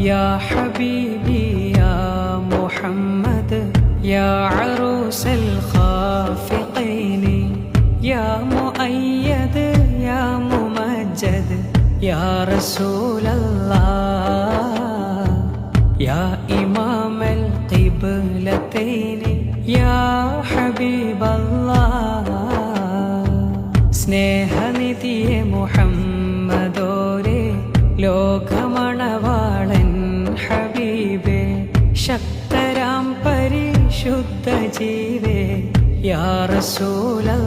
യാ ഹബീബി യാ മുഹമ്മദ് യാ അറൂസൽ ഖാഫിഖൈനി യാ മുഅയ്യദ് യാ മുമജ്ജദ് യാ റസൂലല്ലാഹ് യാ ഇമാമൽ ഖിബ്ലതൈനി യാ ഹബീബല്ലാഹ് സ്നേഹനിധിയെ മുഹമ്മദോരേ ലോകമണവാളൻ ഹബീബേ ശക്തരാം പരിശുദ്ധ ജീവേ യാ റസൂലല്ലാഹ്